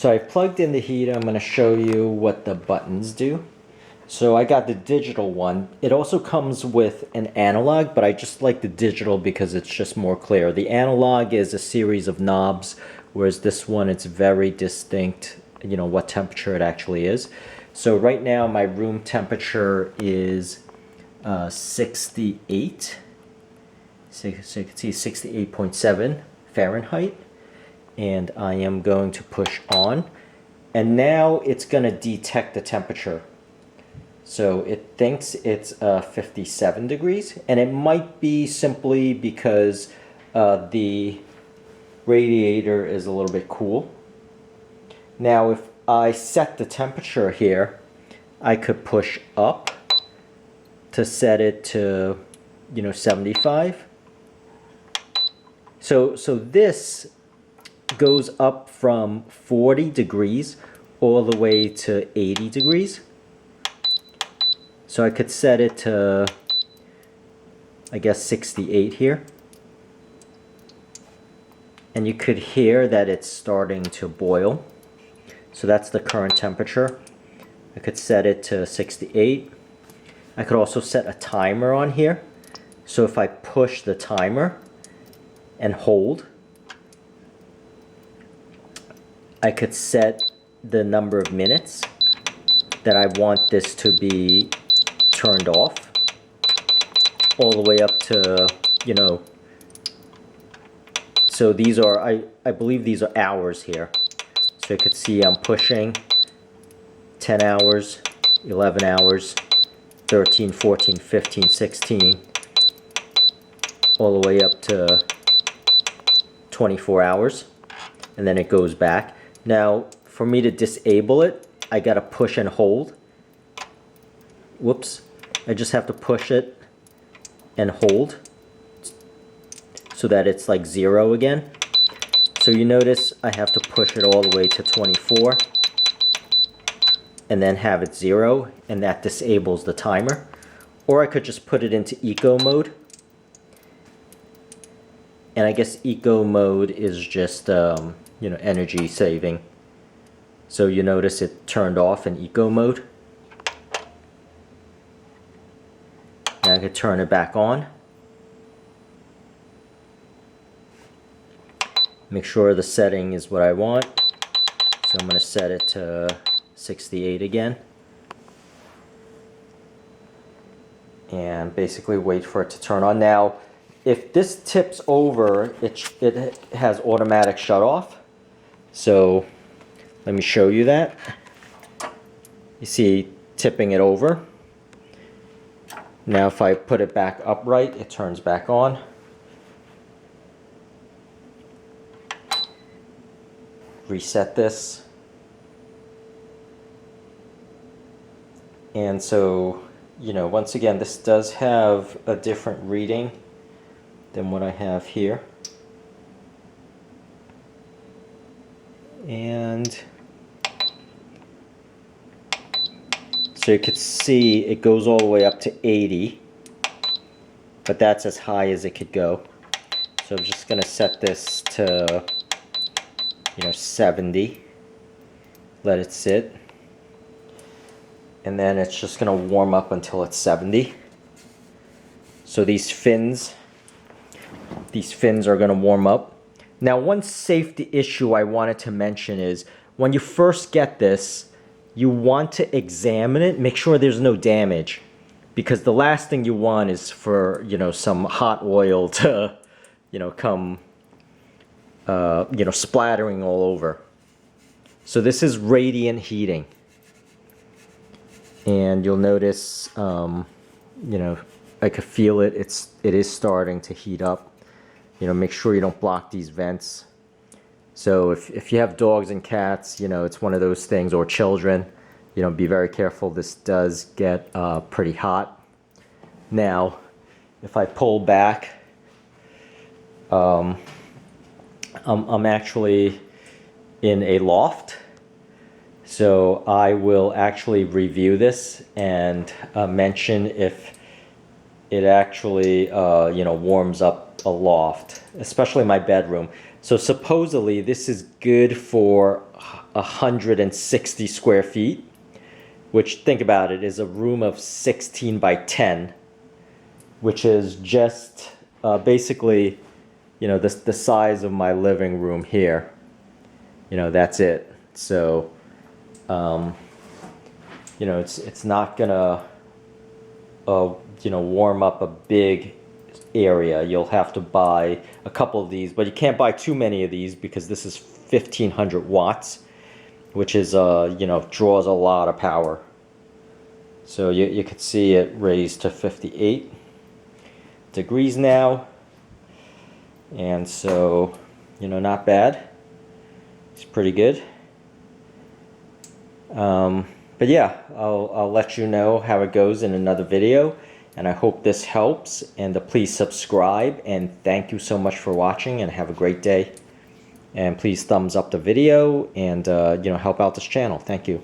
So I plugged in the heater. I'm going to show you what the buttons do. So I got the digital one. It also comes with an analog, but I just like the digital because it's just more clear. The analog is a series of knobs, whereas this one, it's very distinct, you know, what temperature it actually is. So right now my room temperature is 68. So you can see 68.7 Fahrenheit. And I am going to push on. And now it's going to detect the temperature. So it thinks it's 57 degrees, and it might be simply because the radiator is a little bit cool. Now if I set the temperature here, I could push up to set it to, you know, 75. So this goes up from 40 degrees all the way to 80 degrees. So I could set it to, I guess, 68 here. And you could hear that it's starting to boil. So that's the current temperature. I could set it to 68. I could also set a timer on here. So if I push the timer and hold, I could set the number of minutes that I want this to be turned off, all the way up to, you know, so these are, I believe these are hours here. So you could see I'm pushing 10 hours, 11 hours, 13, 14, 15, 16, all the way up to 24 hours, and then it goes back. Now, for me to disable it, I gotta push and hold. Whoops. I just have to push it and hold so that it's like 0 again. So you notice I have to push it all the way to 24 and then have it 0, and that disables the timer. Or I could just put it into eco mode. And I guess eco mode is just, you know, energy saving. So you notice it turned off in eco mode. Now I can turn it back on. Make sure the setting is what I want. So I'm going to set it to 68 again. And basically wait for it to turn on. Now, if this tips over, it has automatic shut off. So let me show you that. You see tipping it over. Now if I put it back upright, it turns back on. Reset this. And so, you know, once again, this does have a different reading than what I have here. And so you could see it goes all the way up to 80, but that's as high as it could go. So I'm just going to set this to, you know, 70. Let it sit. And then it's just going to warm up until it's 70. So these fins are going to warm up. Now, one safety issue I wanted to mention is when you first get this, you want to examine it, make sure there's no damage, because the last thing you want is for, you know, some hot oil to, you know, come, you know, splattering all over. So this is radiant heating, and you'll notice, you know, I could feel it. It is starting to heat up. You know, make sure you don't block these vents. So if you have dogs and cats, you know, it's one of those things, or children, you know, be very careful. This does get pretty hot. Now, if I pull back, I'm actually in a loft. So I will actually review this and mention if it actually, you know, warms up a loft, especially my bedroom. So supposedly this is good for 160 square feet, which, think about it, is a room of 16 by 10, which is just basically, you know, the size of my living room here. You know, that's it. So, you know, it's not gonna, you know, warm up a big area. You'll have to buy a couple of these, but you can't buy too many of these because this is 1500 watts, which is, you know, draws a lot of power. So you could see it raised to 58 degrees now. And so, you know, not bad. It's pretty good. But yeah, I'll let you know how it goes in another video. And I hope this helps. And please subscribe. And thank you so much for watching. And have a great day. And please thumbs up the video and, you know, help out this channel. Thank you.